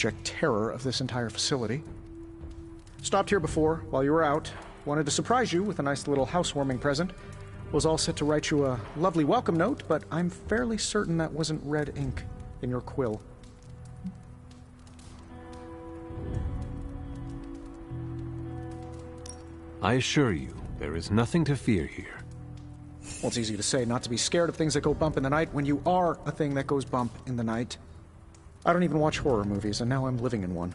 abject terror of this entire facility. Stopped here before, while you were out. Wanted to surprise you with a nice little housewarming present. Was all set to write you a lovely welcome note, but I'm fairly certain that wasn't red ink in your quill. I assure you, there is nothing to fear here. Well, it's easy to say not to be scared of things that go bump in the night when you are a thing that goes bump in the night. I don't even watch horror movies, and now I'm living in one.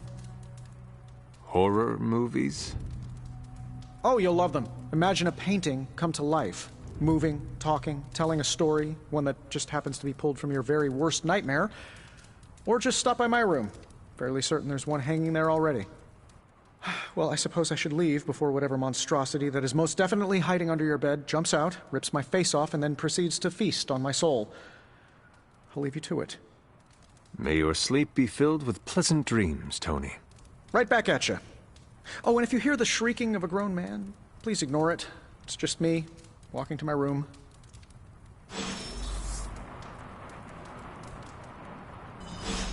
Horror movies? Oh, you'll love them. Imagine a painting come to life. Moving, talking, telling a story, one that just happens to be pulled from your very worst nightmare. Or just stop by my room. Fairly certain there's one hanging there already. Well, I suppose I should leave before whatever monstrosity that is most definitely hiding under your bed jumps out, rips my face off, and then proceeds to feast on my soul. I'll leave you to it. May your sleep be filled with pleasant dreams, Tony. Right back at you. Oh, and if you hear the shrieking of a grown man, please ignore it. It's just me, walking to my room.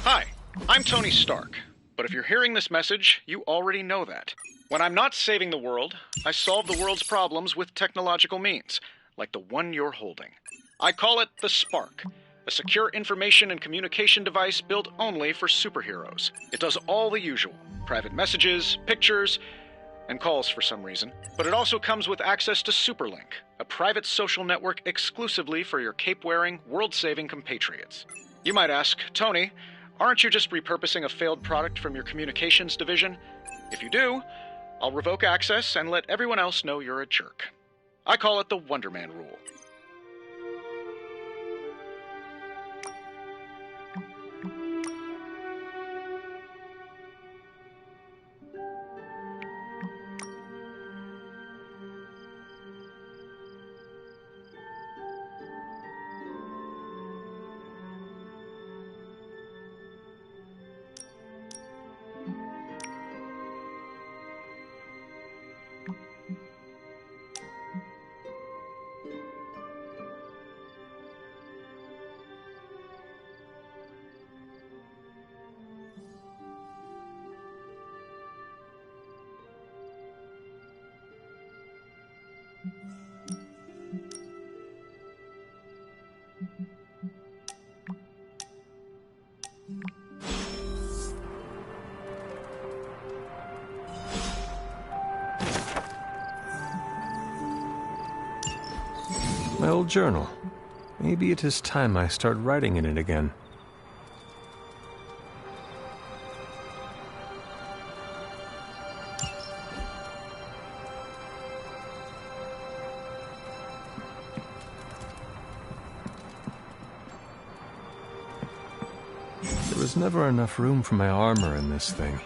Hi, I'm Tony Stark. But if you're hearing this message, you already know that. When I'm not saving the world, I solve the world's problems with technological means, like the one you're holding. I call it the Spark, a secure information and communication device built only for superheroes. It does all the usual, private messages, pictures, and calls for some reason. But it also comes with access to Superlink, a private social network exclusively for your cape-wearing, world-saving compatriots. You might ask, Tony, aren't you just repurposing a failed product from your communications division? If you do, I'll revoke access and let everyone else know you're a jerk. I call it the Wonder Man rule. My old journal. Maybe it is time I start writing in it again. There was never enough room for my armor in this thing.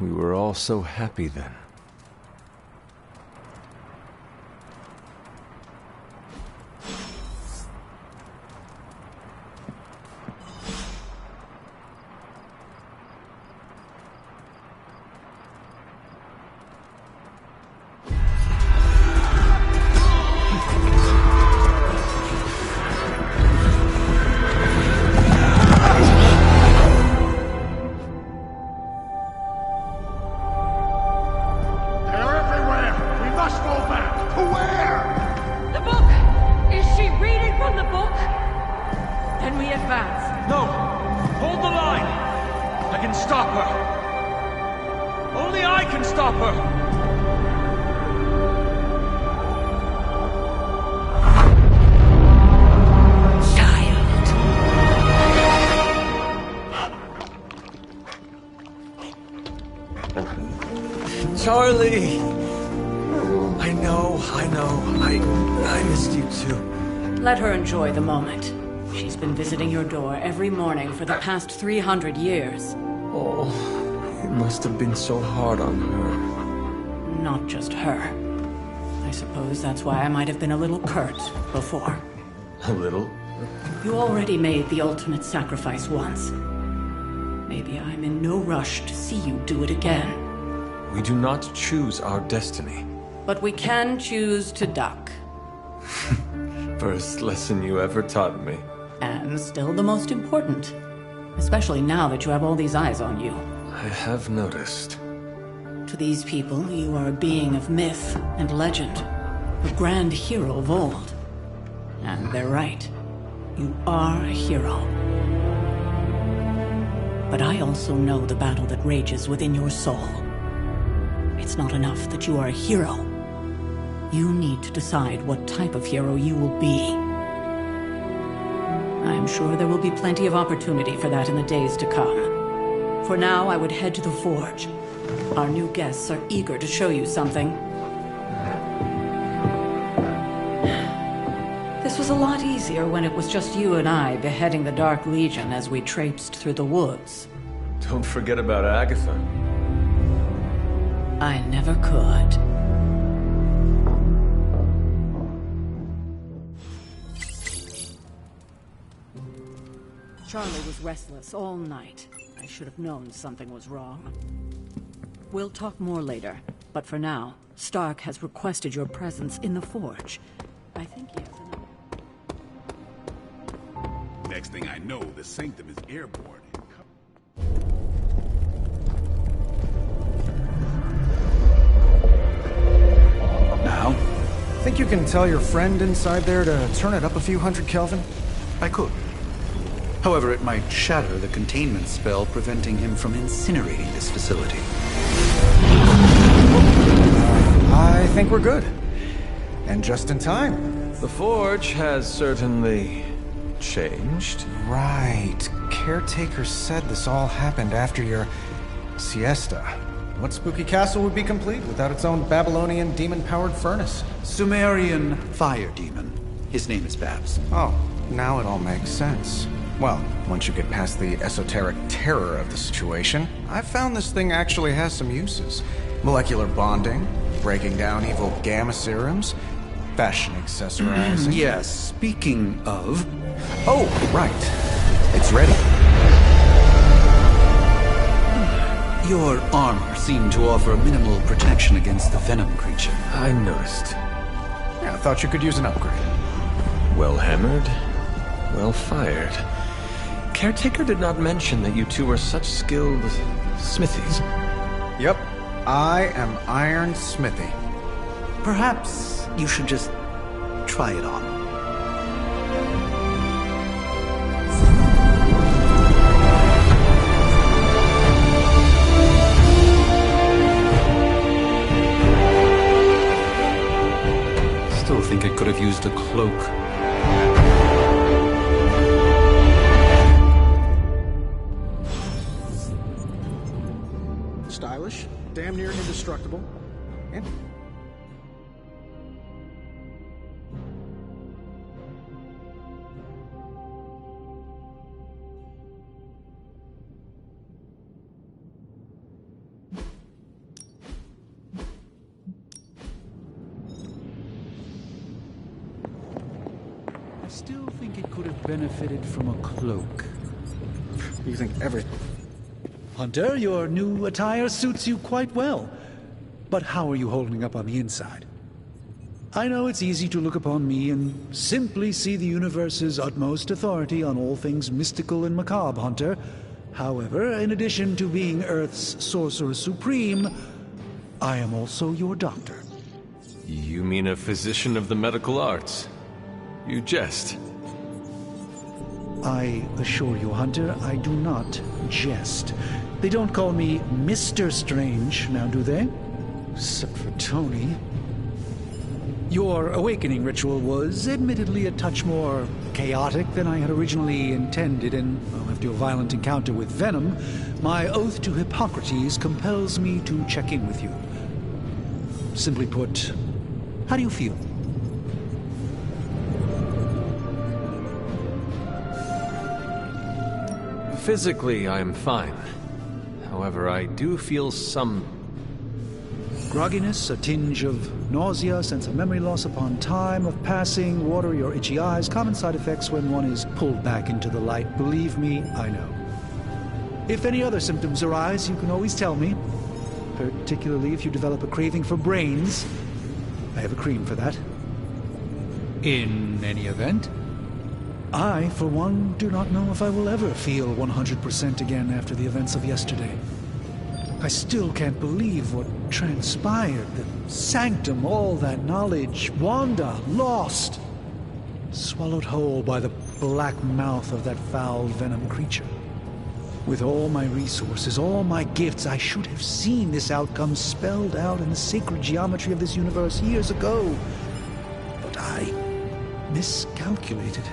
We were all so happy then. can stop her! Only I can stop her! Charlie! I know. I missed you too. Let her enjoy the moment. She's been visiting your door every morning for the past 300 years. Oh, it must have been so hard on her. Not just her. I suppose that's why I might have been a little curt before. A little? You already made the ultimate sacrifice once. Maybe I'm in no rush to see you do it again. We do not choose our destiny. But we can choose to duck. First lesson you ever taught me. And still the most important. Especially now that you have all these eyes on you. I have noticed. To these people, you are a being of myth and legend. A grand hero of old. And they're right. You are a hero. But I also know the battle that rages within your soul. It's not enough that you are a hero. You need to decide what type of hero you will be. I'm sure there will be plenty of opportunity for that in the days to come. For now, I would head to the Forge. Our new guests are eager to show you something. This was a lot easier when it was just you and I beheading the Dark Legion as we traipsed through the woods. Don't forget about Agatha. I never could. Charlie was restless all night. I should have known something was wrong. We'll talk more later, but for now, Stark has requested your presence in the Forge. I think he has enough. Next thing I know, the Sanctum is airborne. Now? Think you can tell your friend inside there to turn it up a few hundred Kelvin? I could. However, it might shatter the containment spell preventing him from incinerating this facility. I think we're good. And just in time. The Forge has certainly changed. Right. Caretaker said this all happened after your siesta. What spooky castle would be complete without its own Babylonian demon-powered furnace? Sumerian fire demon. His name is Babs. Oh, now it all makes sense. Well, once you get past the esoteric terror of the situation, I've found this thing actually has some uses. Molecular bonding, breaking down evil gamma serums, fashion accessorizing. Yes, speaking of... Oh, right. It's ready. Your armor seemed to offer minimal protection against the venom creature. I noticed. Yeah, I thought you could use an upgrade. Well hammered, well fired. Caretaker did not mention that you two were such skilled smithies. Yep, I am Iron Smithy. Perhaps you should just try it on. Still think it could have used a cloak. Stylish, damn near indestructible, and... I still think it could have benefited from a cloak. You think every... Hunter, your new attire suits you quite well. But how are you holding up on the inside? I know it's easy to look upon me and simply see the universe's utmost authority on all things mystical and macabre, Hunter. However, in addition to being Earth's Sorcerer Supreme, I am also your doctor. You mean a physician of the medical arts? You jest. I assure you, Hunter, I do not jest. They don't call me Mr. Strange, now do they? Except for Tony. Your awakening ritual was admittedly a touch more chaotic than I had originally intended, and well, after a violent encounter with Venom, my oath to Hippocrates compels me to check in with you. Simply put, how do you feel? Physically, I am fine. However, I do feel some grogginess, a tinge of nausea, sense of memory loss upon time of passing, watery or itchy eyes, common side effects when one is pulled back into the light. Believe me, I know. If any other symptoms arise, you can always tell me. Particularly if you develop a craving for brains. I have a cream for that. In any event, I, for one, do not know if I will ever feel 100% again after the events of yesterday. I still can't believe what transpired. The sanctum, all that knowledge, Wanda, lost. Swallowed whole by the black mouth of that foul venom creature. With all my resources, all my gifts, I should have seen this outcome spelled out in the sacred geometry of this universe years ago. But I miscalculated.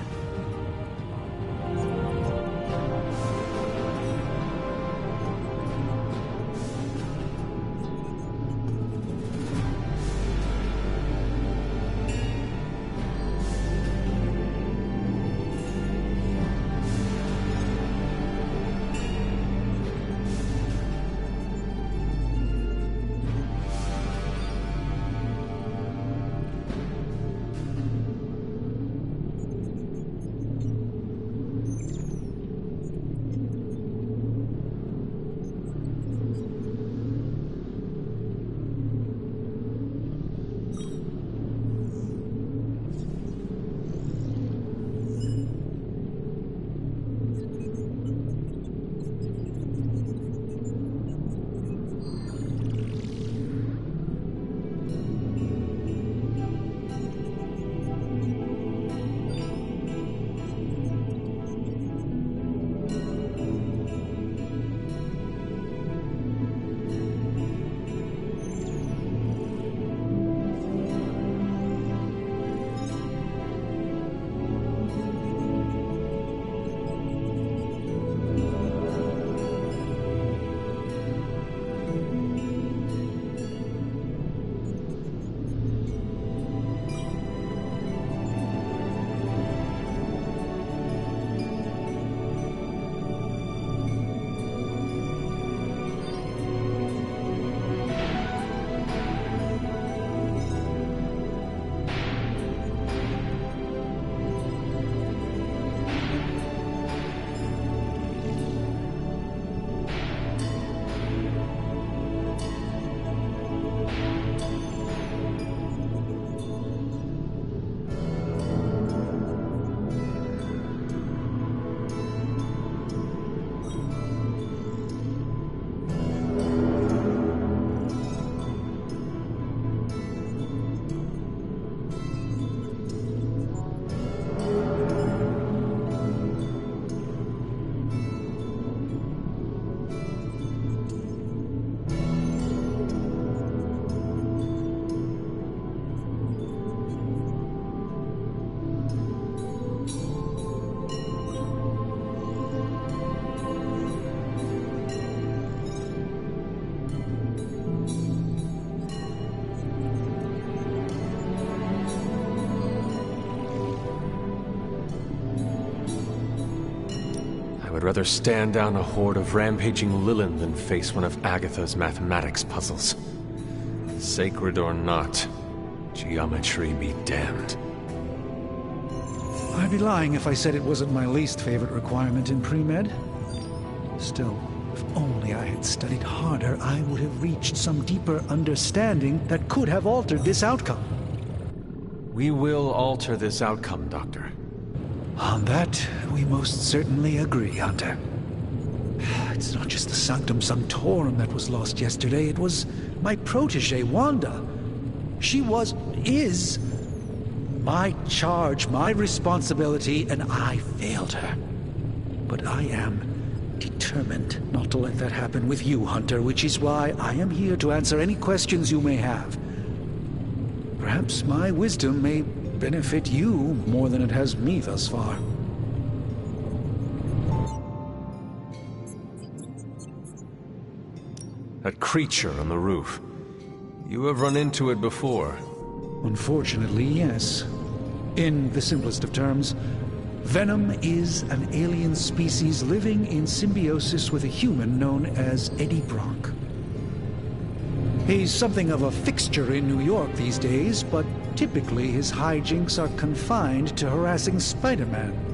I would rather stand down a horde of rampaging Lilin than face one of Agatha's mathematics puzzles. Sacred or not, geometry be damned. I'd be lying if I said it wasn't my least favorite requirement in pre-med. Still, if only I had studied harder, I would have reached some deeper understanding that could have altered this outcome. We will alter this outcome, Doctor. On that, we most certainly agree, Hunter. It's not just the Sanctum Sanctorum that was lost yesterday, it was my protege, Wanda. She is my charge, my responsibility, and I failed her. but I am determined not to let that happen with you, Hunter, which is why I am here to answer any questions you may have. Perhaps my wisdom may benefit you more than it has me thus far. That creature on the roof. You have run into it before. Unfortunately, yes. In the simplest of terms, Venom is an alien species living in symbiosis with a human known as Eddie Brock. He's something of a fixture in New York these days, but typically his hijinks are confined to harassing Spider-Man.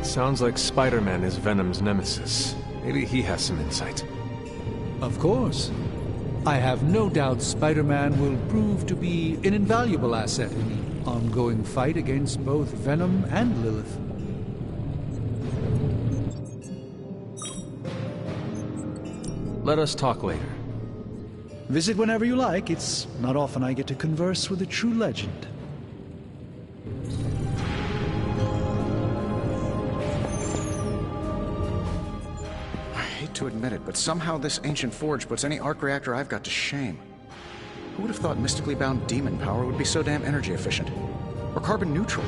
Sounds like Spider-Man is Venom's nemesis. Maybe he has some insight. Of course. I have no doubt Spider-Man will prove to be an invaluable asset in the ongoing fight against both Venom and Lilith. Let us talk later. Visit whenever you like. It's not often I get to converse with a true legend. I hate to admit it, but somehow this ancient forge puts any arc reactor I've got to shame. Who would have thought mystically bound demon power would be so damn energy efficient? Or carbon neutral?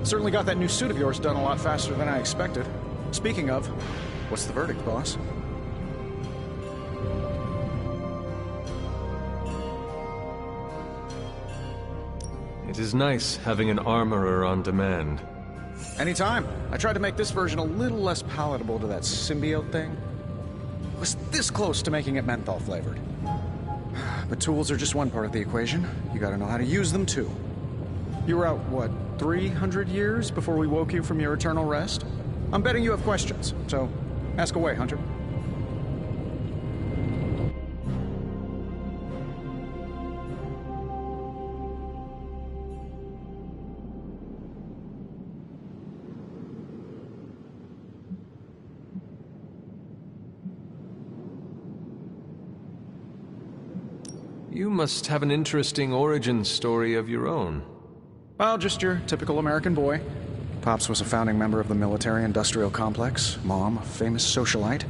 Certainly got that new suit of yours done a lot faster than I expected. Speaking of, what's the verdict, boss? It is nice having an armorer on demand. Anytime. I tried to make this version a little less palatable to that symbiote thing. It was this close to making it menthol flavored. But tools are just one part of the equation. You gotta know how to use them too. You were out, what, 300 years before we woke you from your eternal rest? I'm betting you have questions, so ask away, Hunter. You must have an interesting origin story of your own. Well, just your typical American boy. Pops was a founding member of the military-industrial complex. Mom, a famous socialite.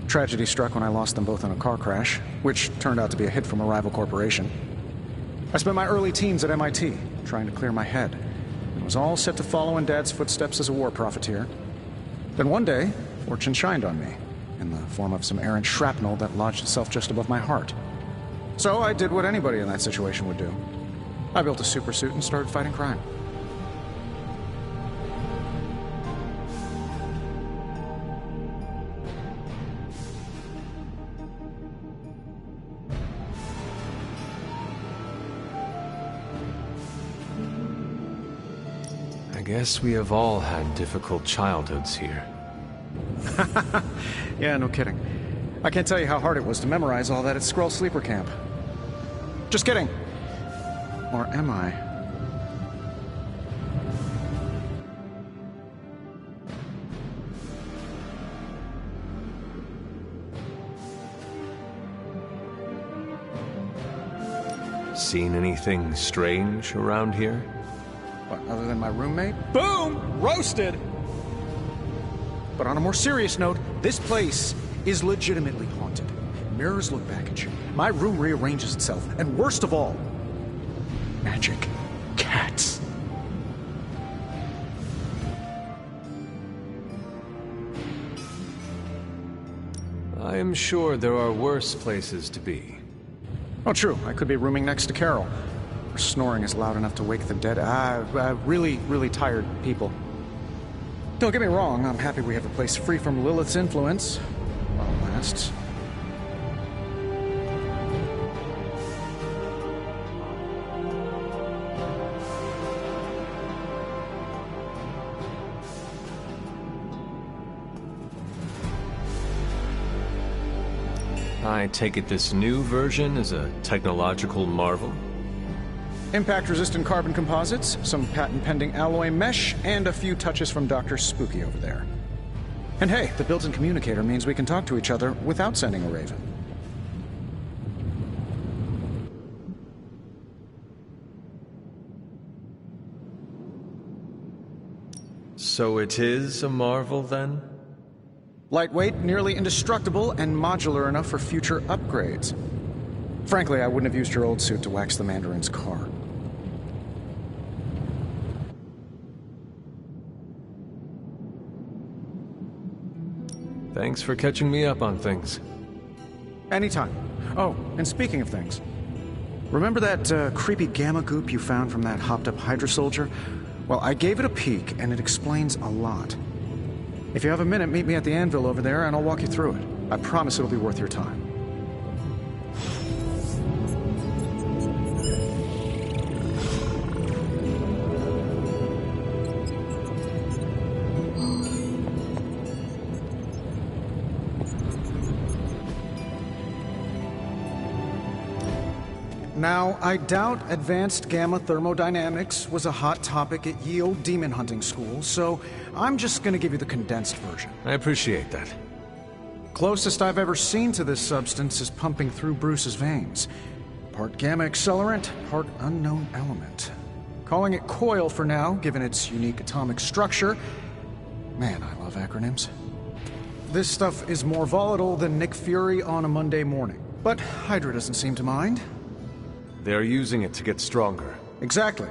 Tragedy struck when I lost them both in a car crash, which turned out to be a hit from a rival corporation. I spent my early teens at MIT, trying to clear my head, and was all set to follow in Dad's footsteps as a war profiteer. Then one day, fortune shined on me, in the form of some errant shrapnel that lodged itself just above my heart. So I did what anybody in that situation would do. I built a super suit and started fighting crime. I guess we have all had difficult childhoods here. Yeah, no kidding. I can't tell you how hard it was to memorize all that at Skrull Sleeper Camp. Just kidding. Or am I? Seen anything strange around here? What, other than my roommate? Boom! Roasted! But on a more serious note, this place is legitimately haunted. Mirrors look back at you. My room rearranges itself. And worst of all, magic cats. I am sure there are worse places to be. Oh, true. I could be rooming next to Carol. Her snoring is loud enough to wake the dead. Really, really tired people. Don't get me wrong, I'm happy we have a place free from Lilith's influence. While it lasts. I take it this new version is a technological marvel? Impact-resistant carbon composites, some patent-pending alloy mesh, and a few touches from Dr. Spooky over there. And hey, the built-in communicator means we can talk to each other without sending a raven. So it is a marvel, then? Lightweight, nearly indestructible, and modular enough for future upgrades. Frankly, I wouldn't have used your old suit to wax the Mandarin's car. Thanks for catching me up on things. Anytime. Oh, and speaking of things, remember that creepy gamma goop you found from that hopped-up Hydra soldier? Well, I gave it a peek, and it explains a lot. If you have a minute, meet me at the anvil over there, and I'll walk you through it. I promise it'll be worth your time. Now, I doubt advanced gamma thermodynamics was a hot topic at ye old demon hunting school, so I'm just gonna give you the condensed version. I appreciate that. Closest I've ever seen to this substance is pumping through Bruce's veins. Part gamma accelerant, part unknown element. Calling it coil for now, given its unique atomic structure. Man, I love acronyms. This stuff is more volatile than Nick Fury on a Monday morning. But Hydra doesn't seem to mind. They're using it to get stronger. Exactly.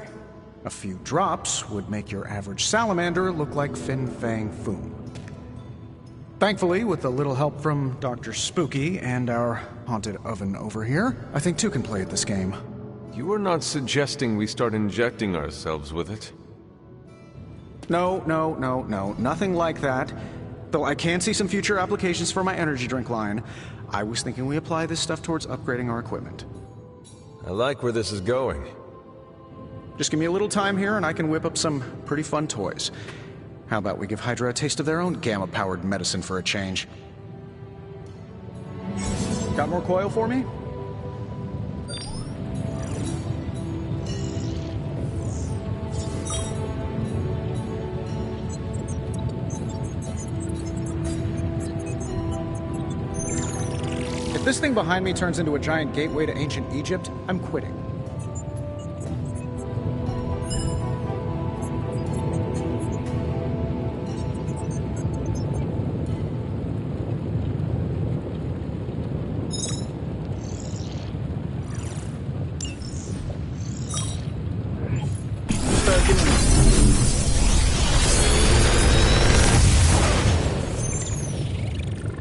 A few drops would make your average salamander look like Fin Fang Foom. Thankfully, with a little help from Dr. Spooky and our haunted oven over here, I think two can play at this game. You are not suggesting we start injecting ourselves with it? No, nothing like that. Though I can see some future applications for my energy drink line. I was thinking we apply this stuff towards upgrading our equipment. I like where this is going. Just give me a little time here and I can whip up some pretty fun toys. How about we give Hydra a taste of their own gamma-powered medicine for a change? Got more coil for me? If this thing behind me turns into a giant gateway to ancient Egypt, I'm quitting.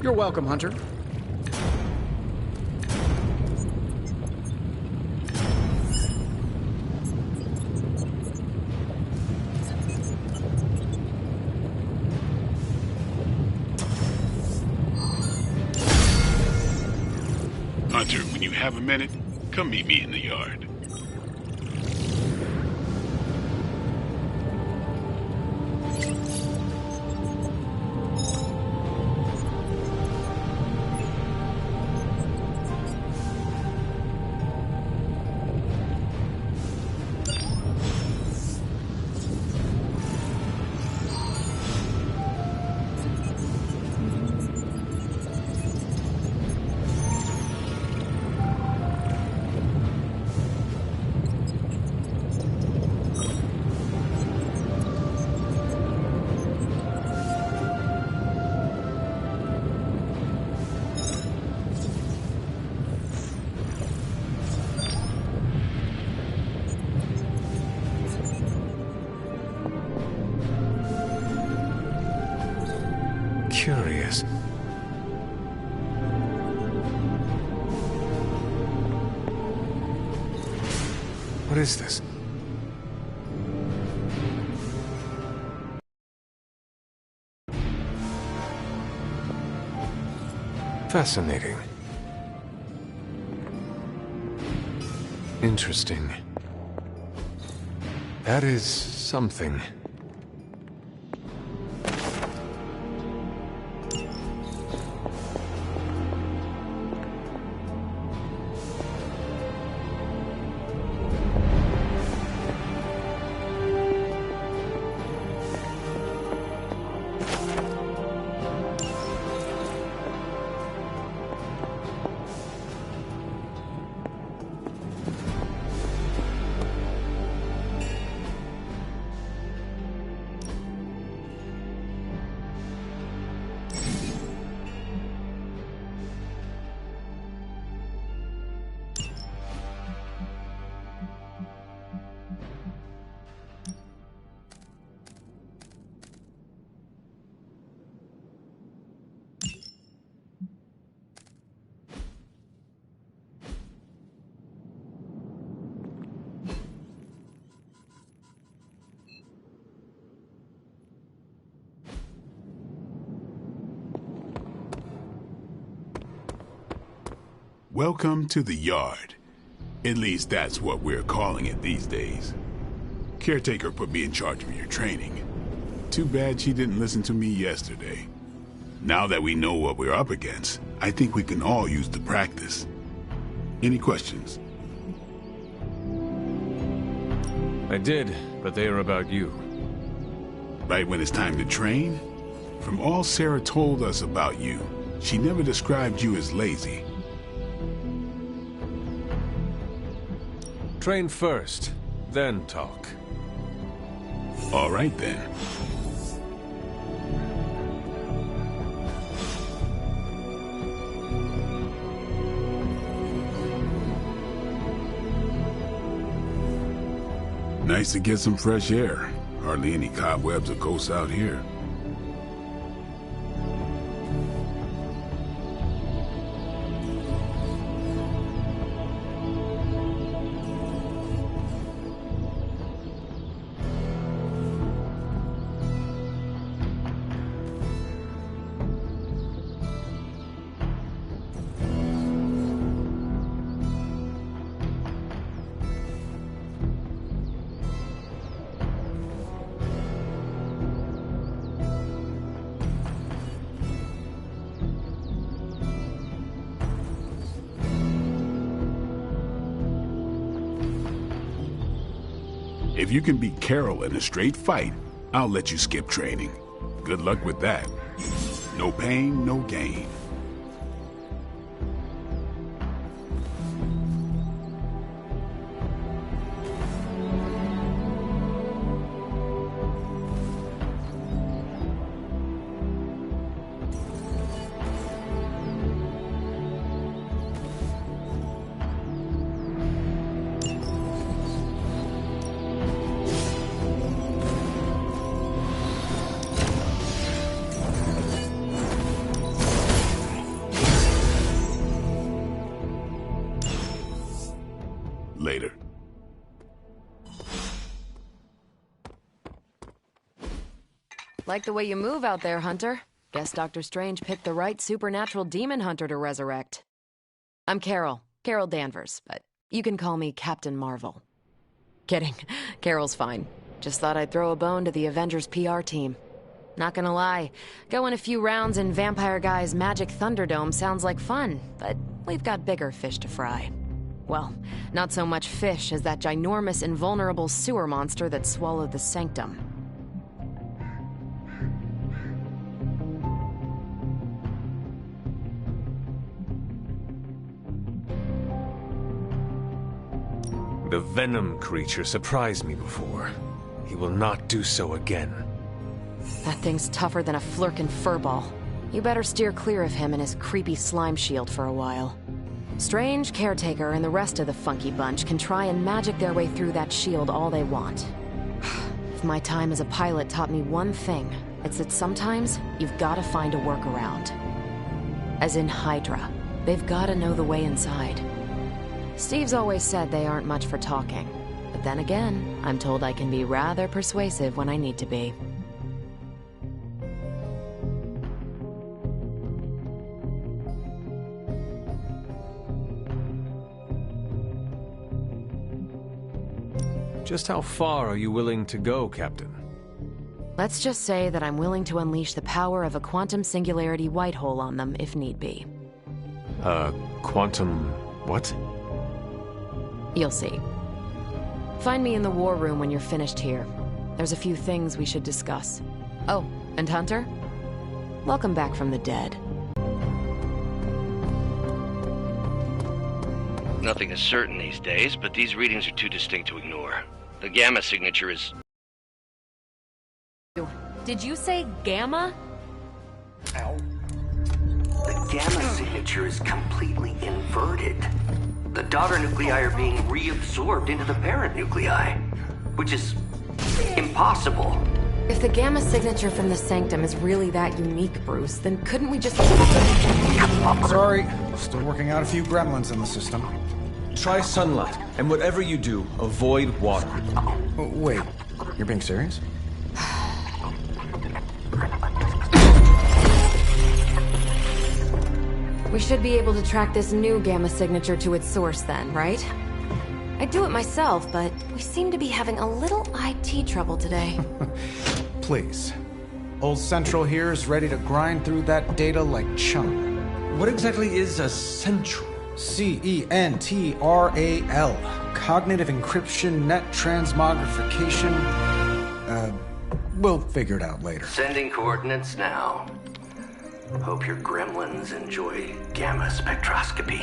You're welcome, Hunter. Hunter, when you have a minute, come meet me in the yard. Curious. What is this? Fascinating. Interesting. That is something. Welcome to the Yard. At least that's what we're calling it these days. Caretaker put me in charge of your training. Too bad she didn't listen to me yesterday. Now that we know what we're up against, I think we can all use the practice. Any questions? I did, but they are about you. Right when it's time to train? From all Sarah told us about you, she never described you as lazy. Train first, then talk. All right then. Nice to get some fresh air. Hardly any cobwebs or ghosts out here. If you can beat Carol in a straight fight, I'll let you skip training. Good luck with that. No pain, no gain. Later. Like the way you move out there, Hunter. Guess Dr. Strange picked the right supernatural demon hunter to resurrect. I'm Carol Danvers, but you can call me Captain Marvel. Kidding, Carol's fine. Just thought I'd throw a bone to the Avengers PR team. Not gonna lie, going a few rounds in Vampire Guy's Magic Thunderdome sounds like fun, but we've got bigger fish to fry. Well, not so much fish as that ginormous invulnerable sewer monster that swallowed the Sanctum. The Venom creature surprised me before. He will not do so again. That thing's tougher than a Flurkin furball. You better steer clear of him and his creepy slime shield for a while. Strange, Caretaker, and the rest of the funky bunch can try and magic their way through that shield all they want. If my time as a pilot taught me one thing, it's that sometimes you've got to find a workaround. As in Hydra, they've got to know the way inside. Steve's always said they aren't much for talking, but then again, I'm told I can be rather persuasive when I need to be. Just how far are you willing to go, Captain? Let's just say that I'm willing to unleash the power of a quantum singularity white hole on them if need be. Quantum... what? You'll see. Find me in the war room when you're finished here. There's a few things we should discuss. Oh, and Hunter? Welcome back from the dead. Nothing is certain these days, but these readings are too distinct to ignore. The gamma signature is... Did you say gamma? Ow. The gamma signature is completely inverted. The daughter nuclei are being reabsorbed into the parent nuclei, which is impossible. If the gamma signature from the Sanctum is really that unique, Bruce, then couldn't we just... Sorry, still working out a few gremlins in the system. Try sunlight, and whatever you do, avoid water. Oh, wait, you're being serious? We should be able to track this new gamma signature to its source then, right? I'd do it myself, but we seem to be having a little IT trouble today. Please. Old Central here is ready to grind through that data like chum. What exactly is a central? CENTRAL. Cognitive Encryption Net Transmogrification. We'll figure it out later. Sending coordinates now. Hope your gremlins enjoy gamma spectroscopy.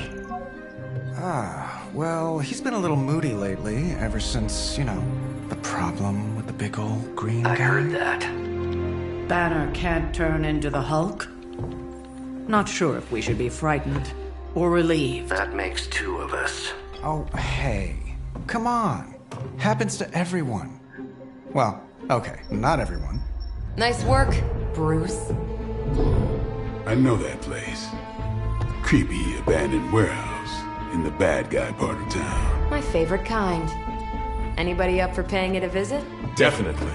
Well, he's been a little moody lately, ever since, the problem with the big old green guy. I heard that. Banner can't turn into the Hulk? Not sure if we should be frightened or relieved. That makes two of us. Oh, hey. Come on. Happens to everyone. Well, okay, not everyone. Nice work, Bruce. I know that place. Creepy abandoned warehouse in the bad guy part of town. My favorite kind. Anybody up for paying it a visit? Definitely.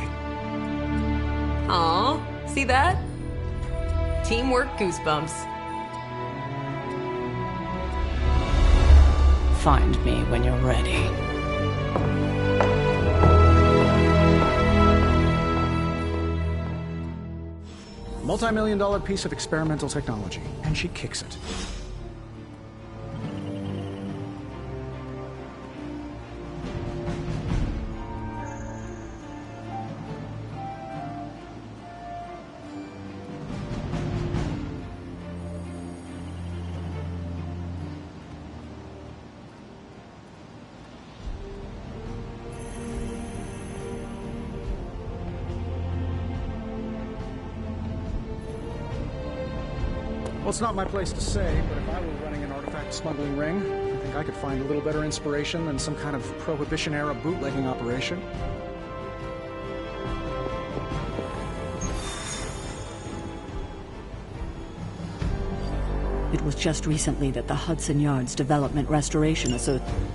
Aw, see that? Teamwork goosebumps. Find me when you're ready. Multi-million-dollar piece of experimental technology, and she kicks it. Well, it's not my place to say, but if I were running an artifact smuggling ring, I think I could find a little better inspiration than some kind of Prohibition-era bootlegging operation. It was just recently that the Hudson Yards Development Restoration Association...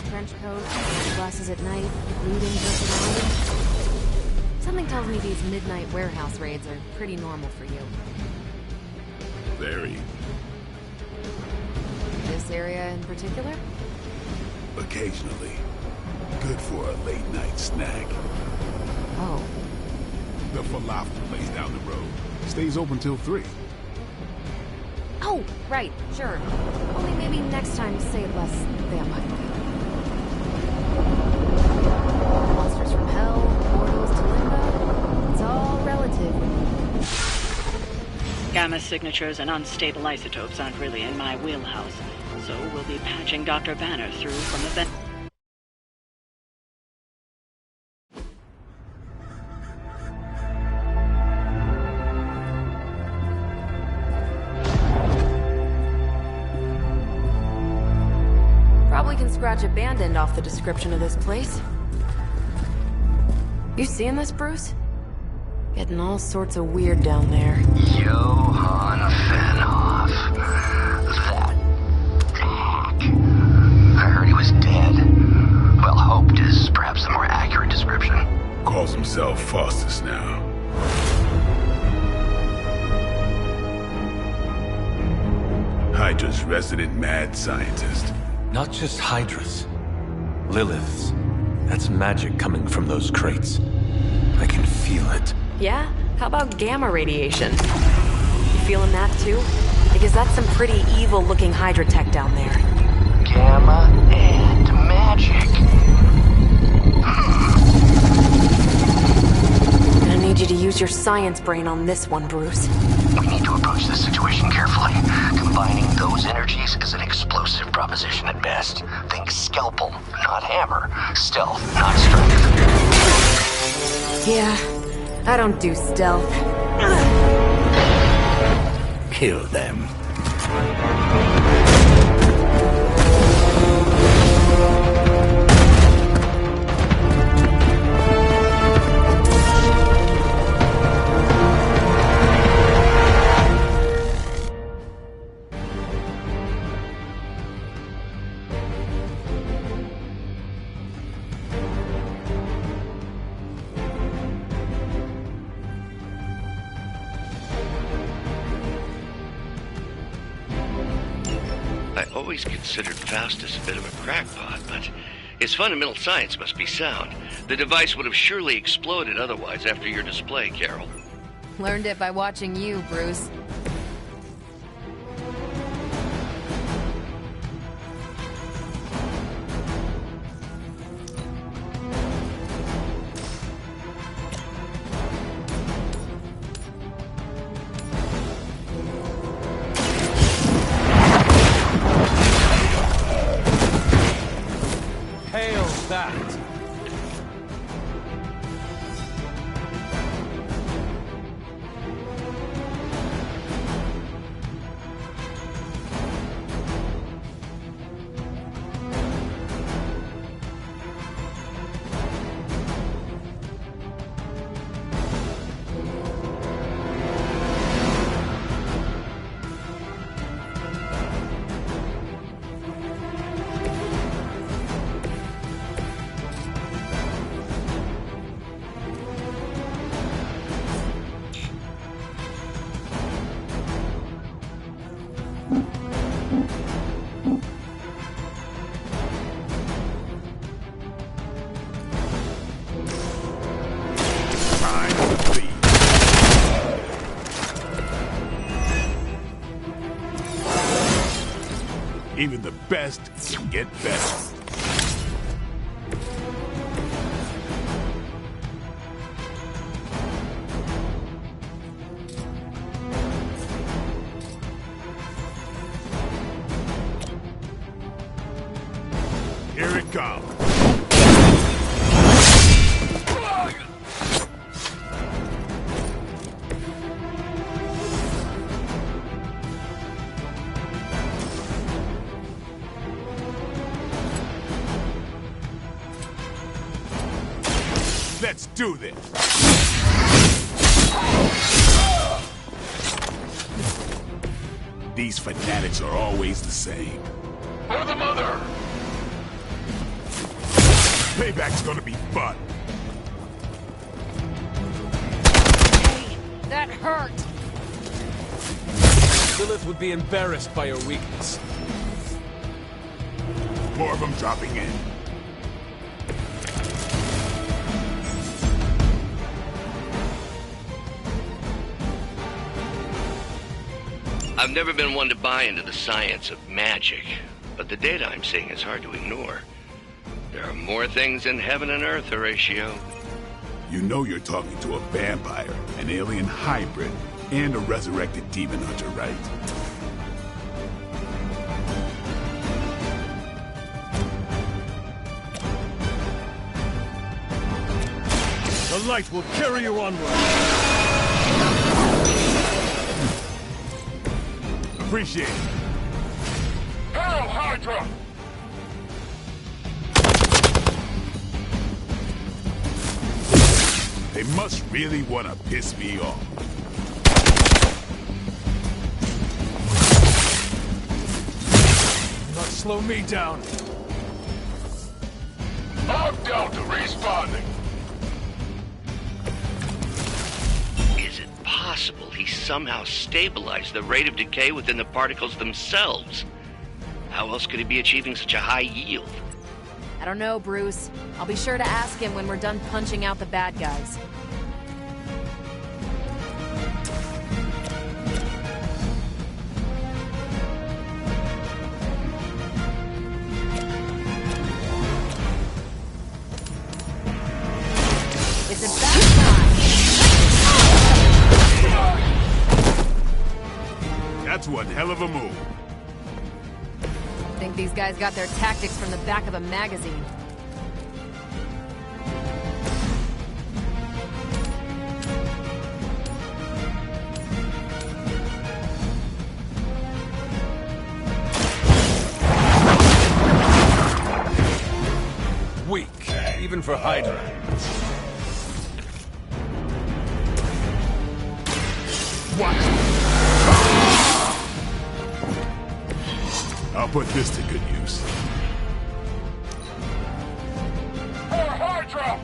Trench coat, glasses at night, brooding personality. Something tells me these midnight warehouse raids are pretty normal for you. Very. This area in particular? Occasionally. Good for a late night snack. Oh. The falafel place down the road. Stays open till 3. Oh, right, sure. Only maybe next time say it less vampire. Monsters from hell, portals to limbo. It's all relative. Gamma signatures and unstable isotopes aren't really in my wheelhouse, so we'll be patching Dr. Banner through from the vent. Probably can scratch abandoned off the description of this place. You seeing this, Bruce? Getting all sorts of weird down there. Johann Fenhoff. That hack. I heard he was dead. Well, hoped is perhaps the more accurate description. Calls himself Faustus now. Hydra's resident mad scientist. Not just Hydras. Lilith's. That's magic coming from those crates. I can feel it. Yeah? How about gamma radiation? You feeling that too? Because that's some pretty evil-looking Hydra tech down there. Gamma and magic. I need you to use your science brain on this one, Bruce. We need to approach this situation carefully. Combining those energies is an explosive proposition at best. Think scalpel, not hammer. Stealth, not strength. Yeah, I don't do stealth. Kill them. I always considered Faustus a bit of a crackpot, but his fundamental science must be sound. The device would have surely exploded otherwise after your display, Carol. Learned it by watching you, Bruce. Hail that! Even the best get better. Here it comes. Let's do this. These fanatics are always the same. For the mother! Payback's gonna be fun. Hey, that hurt! Lilith would be embarrassed by your weakness. More of them dropping in. I've never been one to buy into the science of magic, but the data I'm seeing is hard to ignore. There are more things in heaven and earth, Horatio. You know you're talking to a vampire, an alien hybrid, and a resurrected demon hunter, right? The light will carry you onward. Appreciate it. Hail Hydra! They must really want to piss me off. Not slow me down. I'm down to responding. Is it possible he somehow stabilized the rate of decay within the particles themselves? How else could he be achieving such a high yield? I don't know, Bruce. I'll be sure to ask him when we're done punching out the bad guys. It's about time! That's one hell of a move. I think these guys got their tactics from the back of a magazine. Weak, even for Hydra. What? I'll put this to good use. For Hydra!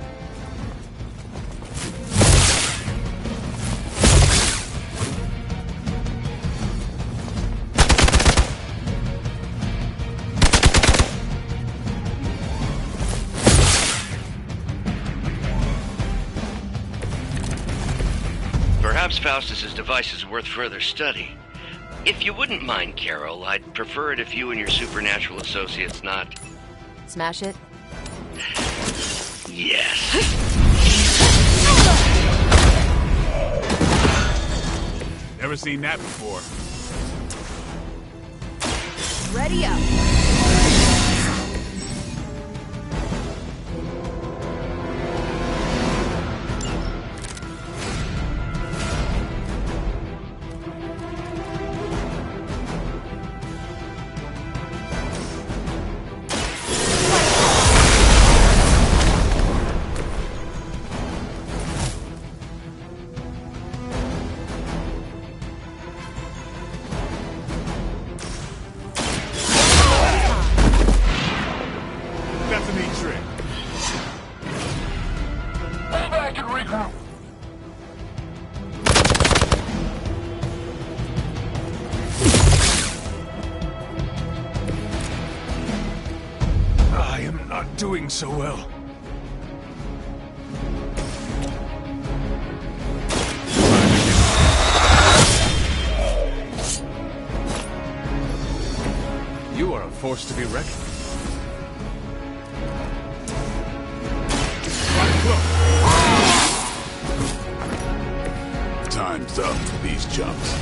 Perhaps Faustus's device is worth further study. If you wouldn't mind, Carol, I'd prefer it if you and your supernatural associates not... Smash it? Yes. Never seen that before. Ready up. That's a neat trick. Maybe I can regroup. I am not doing so well. You are a force to be reckoned with. Time's up for these chumps.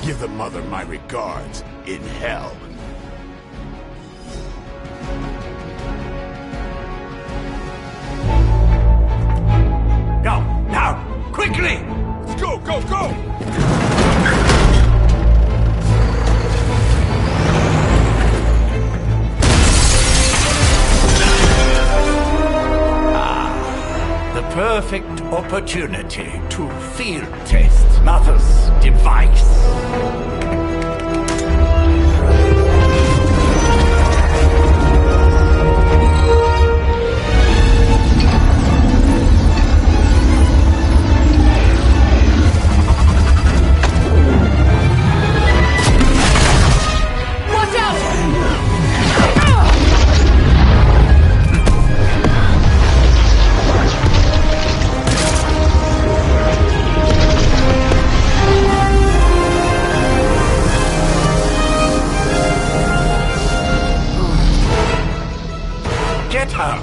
Give the mother my regards in hell. Go, now, quickly! Go, go, go! The perfect opportunity to field test Mother's device. Get her!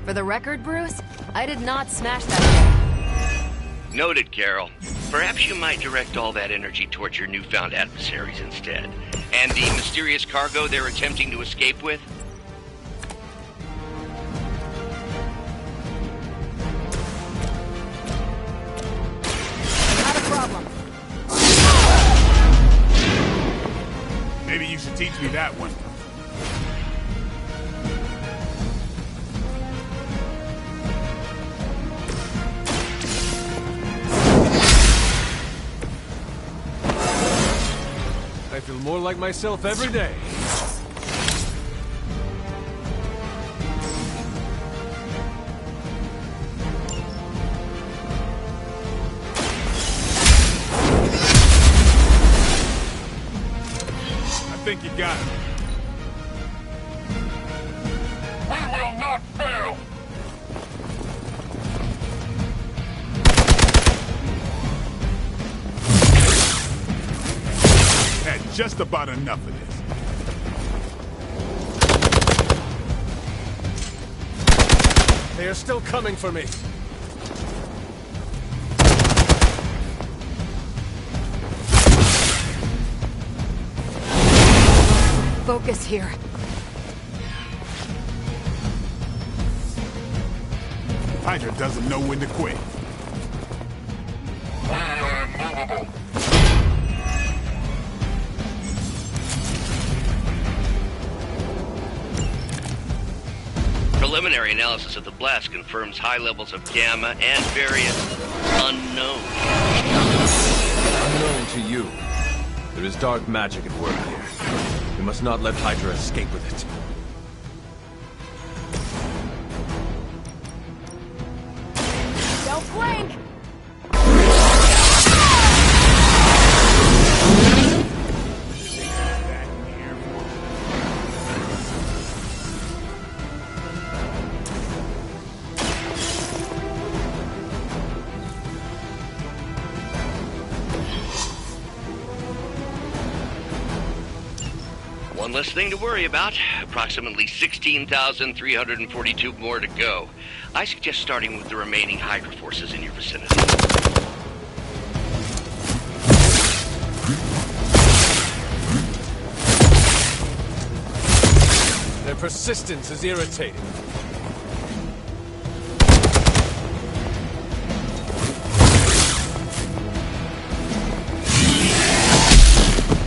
For the record, Bruce, I did not smash that thing. Noted, Carol. Perhaps you might direct all that energy towards your newfound adversaries instead. And the mysterious cargo they're attempting to escape with? Not a problem. Maybe you should teach me that one. I feel more like myself every day. I think you got it. We will not fail! Had just about enough of this. They are still coming for me. Focus here. Hydra doesn't know when to quit. We are immovable. Preliminary analysis of the blast confirms high levels of gamma and various unknown. Unknown to you. There is dark magic at work here. We must not let Hydra escape with it. Don't flank! One less thing to worry about. Approximately 16,342 more to go. I suggest starting with the remaining Hydra forces in your vicinity. Their persistence is irritating.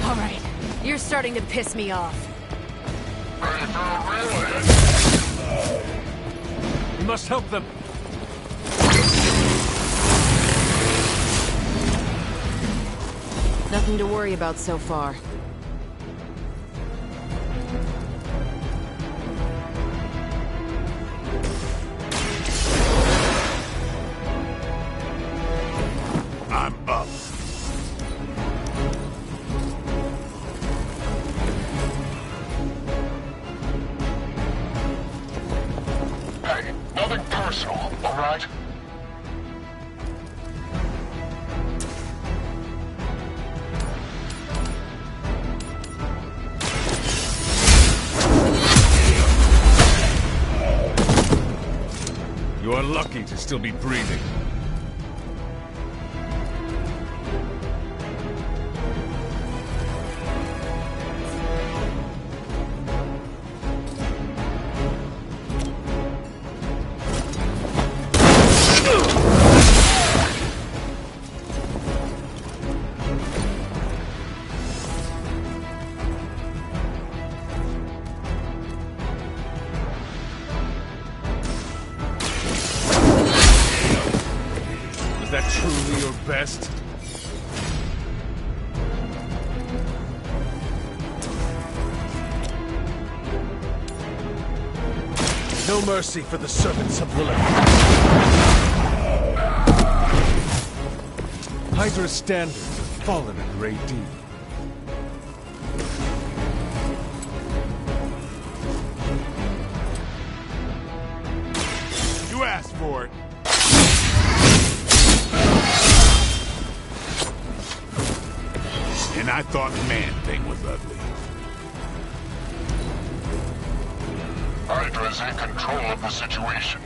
All right, you're starting to piss me off. We must help them. Nothing to worry about so far. I'm up. Hey, nothing personal, all right? You are lucky to still be breathing. Is that truly your best? No mercy for the servants of Lilith. Hydra's standards have fallen a great deal. You asked for it. And I thought Man-Thing was ugly. Hydra's in control of the situation.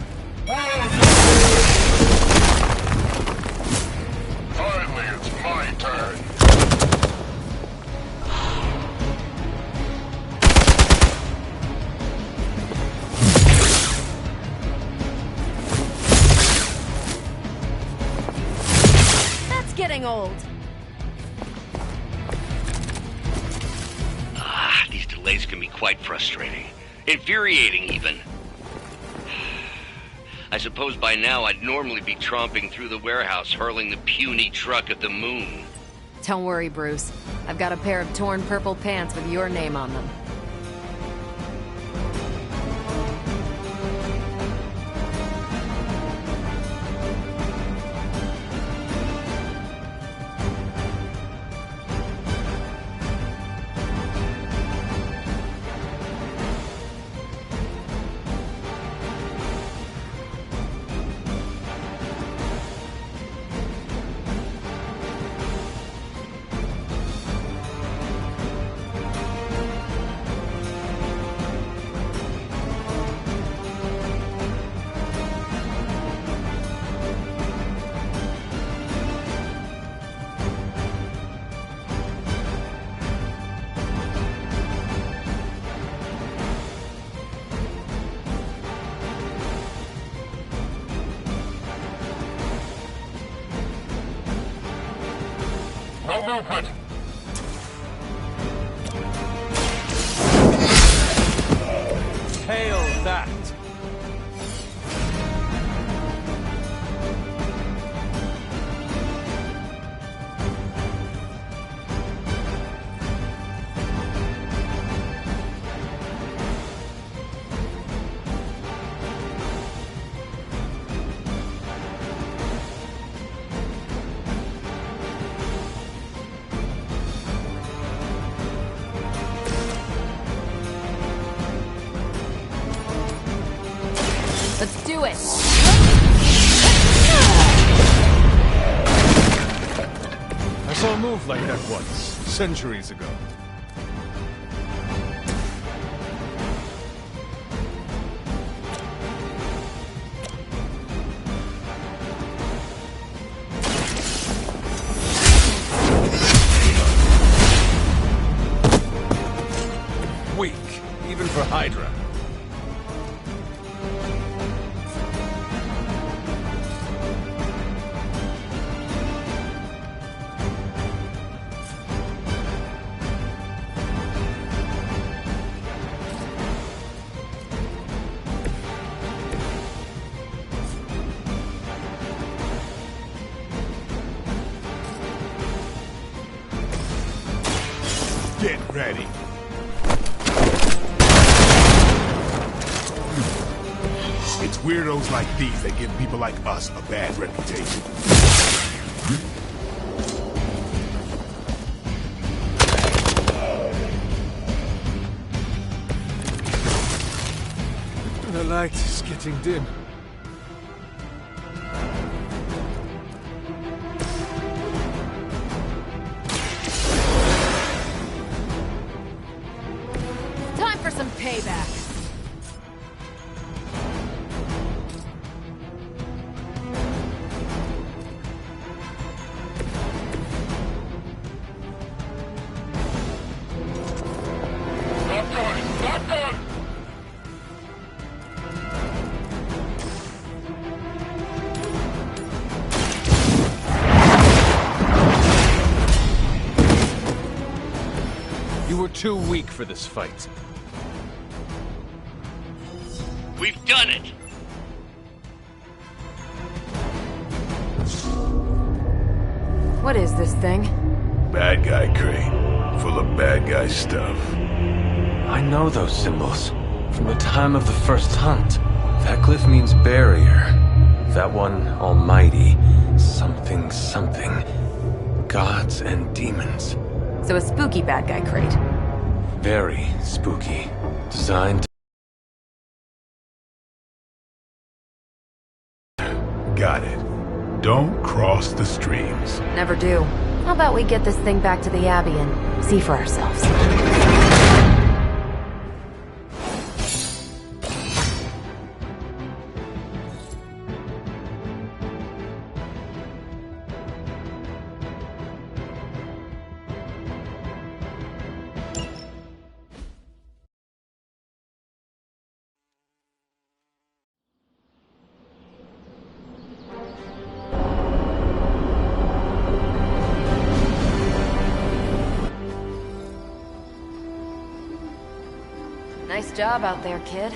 Finally, it's my turn. That's getting old. These delays can be quite frustrating. Infuriating, even. I suppose by now I'd normally be tromping through the warehouse, hurling the puny truck at the moon. Don't worry, Bruce. I've got a pair of torn purple pants with your name on them. No movement. Hail that! do it! I saw a move like that once, centuries ago. Weak, even for Hydra. Get ready. It's weirdos like these that give people like us a bad reputation. The light is getting dim. Time for some payback. Not good! Not good! You were too weak for this fight. We've done it! What is this thing? Bad guy crate, full of bad guy stuff. I know those symbols from the time of the first hunt. That glyph means barrier. That one, almighty. Something, something. Gods and demons. So a spooky bad guy crate. Very spooky. Designed Got it. Don't cross the streams. Never do. How about we get this thing back to the Abbey and see for ourselves? Nice job out there, kid.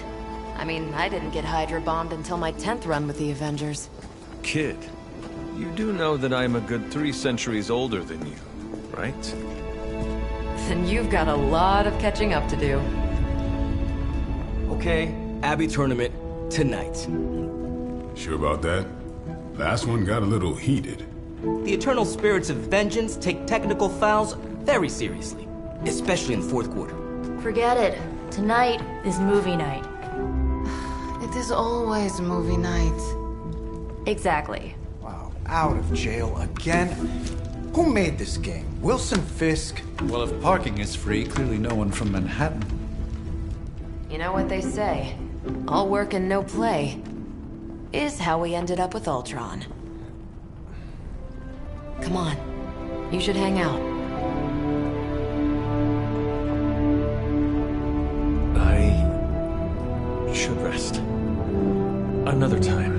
I mean, I didn't get Hydra bombed until my 10th run with the Avengers. kid. You do know that I'm a good 3 centuries older than you, right? Then you've got a lot of catching up to do. Okay, Abbey tournament tonight. Sure about that? Last one got a little heated. The Eternal Spirits of Vengeance take technical fouls very seriously, especially in the fourth quarter. Forget it. Tonight is movie night. It is always movie night. Exactly. Wow, out of jail again? Who made this game? Wilson Fisk? Well, if parking is free, clearly no one from Manhattan. You know what they say? All work and no play is how we ended up with Ultron. Come on. You should hang out. I should rest. Another time.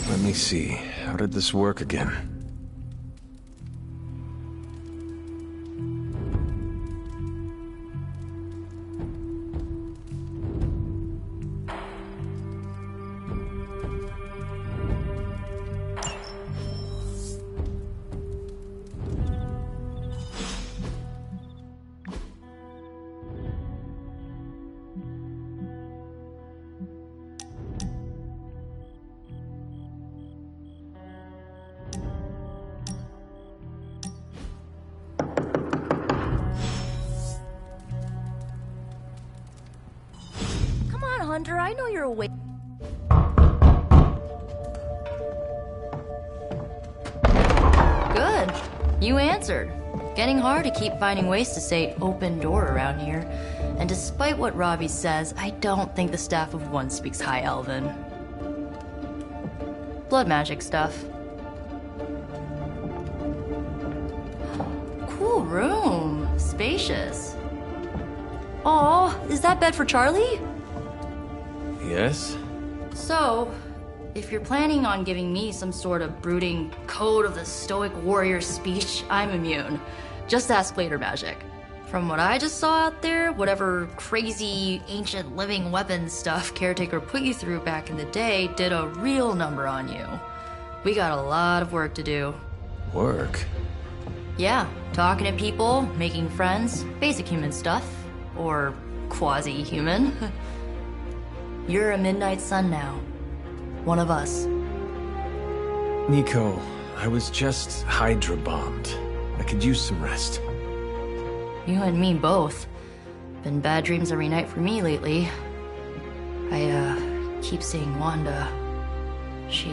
Let me see. How did this work again? Hunter, I know you're awake. Good. You answered. Getting hard to keep finding ways to say open door around here. And despite what Robbie says, I don't think the Staff of One speaks High Elven. Blood magic stuff. Cool room. Spacious. Aw, is that bed for Charlie? Yes? So, if you're planning on giving me some sort of brooding code of the stoic warrior speech, I'm immune. Just ask later, Magic. From what I just saw out there, whatever crazy ancient living weapons stuff Caretaker put you through back in the day did a real number on you. We got a lot of work to do. Work? Yeah, talking to people, making friends, basic human stuff. Or quasi-human. You're a Midnight Sun now. One of us. Nico, I was just Hydra bombed. I could use some rest. You and me both. Been bad dreams every night for me lately. I, keep seeing Wanda. She...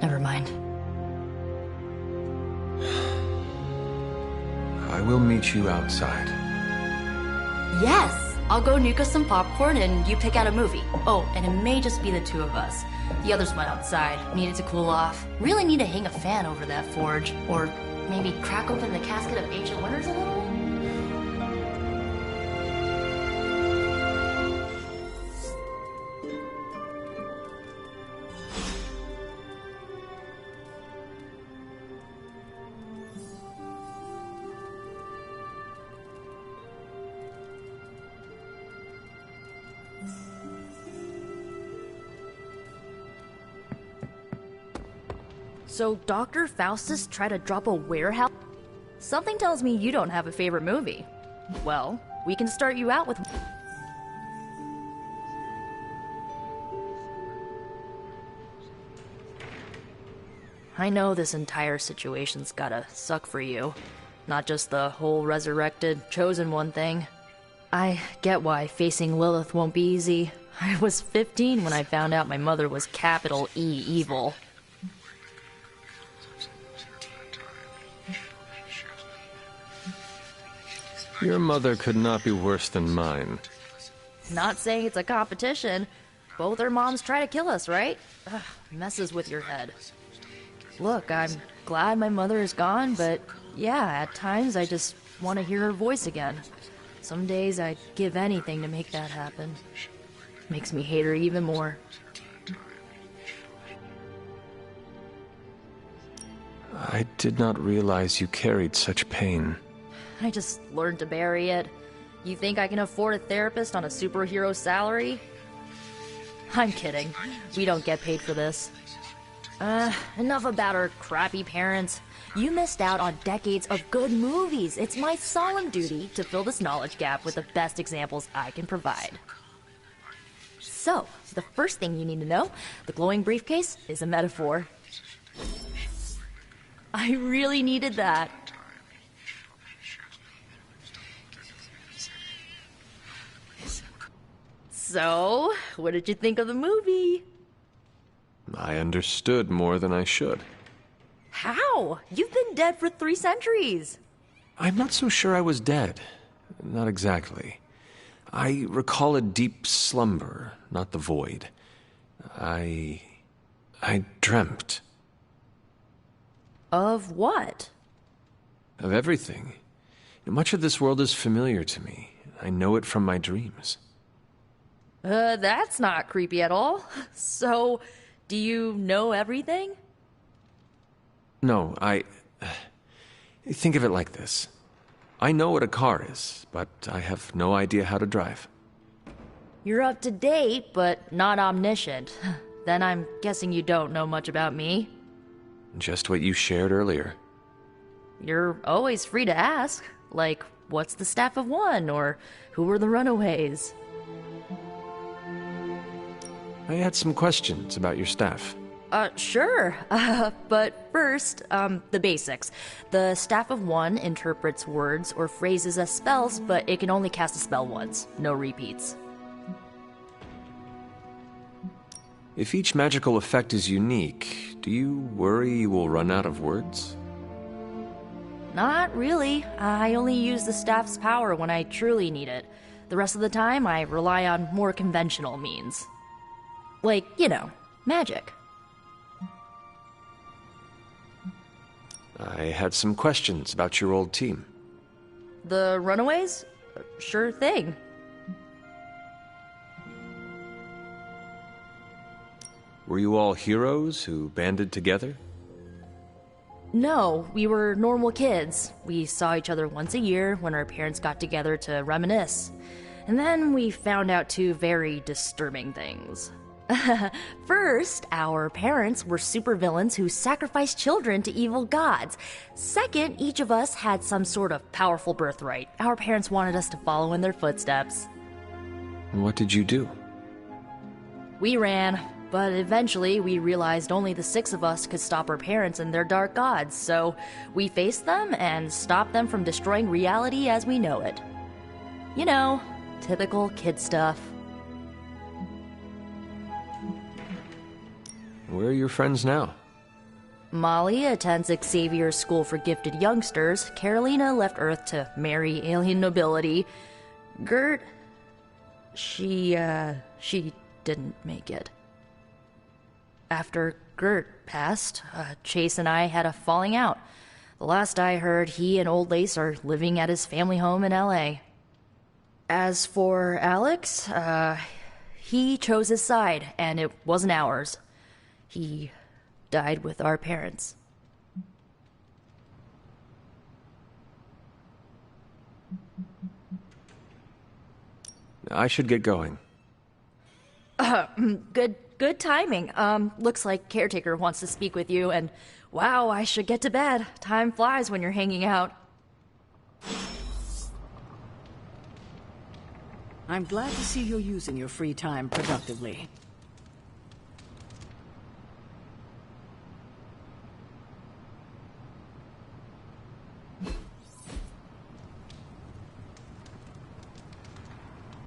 Never mind. I will meet you outside. Yes! I'll go nuke us some popcorn and you pick out a movie. Oh, and it may just be the two of us. The others went outside, needed to cool off. Really need to hang a fan over that forge. Or maybe crack open the casket of ancient wonders a little? So Dr. Faustus tried to drop a warehouse? Something tells me you don't have a favorite movie. Well, we can start you out with... I know this entire situation's gotta suck for you. Not just the whole resurrected, chosen one thing. I get why facing Lilith won't be easy. I was 15 when I found out my mother was capital E evil. Your mother could not be worse than mine. Not saying it's a competition. Both our moms try to kill us, right? Ugh, messes with your head. Look, I'm glad my mother is gone, but yeah, at times I just want to hear her voice again. Some days I'd give anything to make that happen. Makes me hate her even more. I did not realize you carried such pain. I just learned to bury it. You think I can afford a therapist on a superhero salary? I'm kidding. We don't get paid for this. Enough about our crappy parents. You missed out on decades of good movies. It's my solemn duty to fill this knowledge gap with the best examples I can provide. So, the first thing you need to know, the glowing briefcase is a metaphor. I really needed that. So, what did you think of the movie? I understood more than I should. How? You've been dead for 3 centuries. I'm not so sure I was dead. Not exactly. I recall a deep slumber, not the void. I dreamt. Of what? Of everything. Much of this world is familiar to me. I know it from my dreams. That's not creepy at all. So, do you know everything? No, think of it like this. I know what a car is, but I have no idea how to drive. You're up to date, but not omniscient. Then I'm guessing you don't know much about me. Just what you shared earlier. You're always free to ask. Like, what's the Staff of One? Or who were the Runaways? I had some questions about your staff. Sure. But first, the basics. The Staff of One interprets words or phrases as spells, but it can only cast a spell once. No repeats. If each magical effect is unique, do you worry you will run out of words? Not really. I only use the staff's power when I truly need it. The rest of the time, I rely on more conventional means. Like, you know, magic. I had some questions about your old team. The Runaways? Sure thing. Were you all heroes who banded together? No, we were normal kids. We saw each other once a year when our parents got together to reminisce. And then we found out two very disturbing things. First, our parents were supervillains who sacrificed children to evil gods. Second, each of us had some sort of powerful birthright. Our parents wanted us to follow in their footsteps. What did you do? We ran, but eventually we realized only the 6 of us could stop our parents and their dark gods, so we faced them and stopped them from destroying reality as we know it. You know, typical kid stuff. Where are your friends now? Molly attends Xavier's School for Gifted Youngsters. Carolina left Earth to marry alien nobility. Gert... She didn't make it. After Gert passed, Chase and I had a falling out. The last I heard, he and Old Lace are living at his family home in L.A. As for Alex, he chose his side, and it wasn't ours. He died with our parents. I should get going. Good timing. Looks like Caretaker wants to speak with you, and wow, I should get to bed. Time flies when you're hanging out. I'm glad to see you're using your free time productively.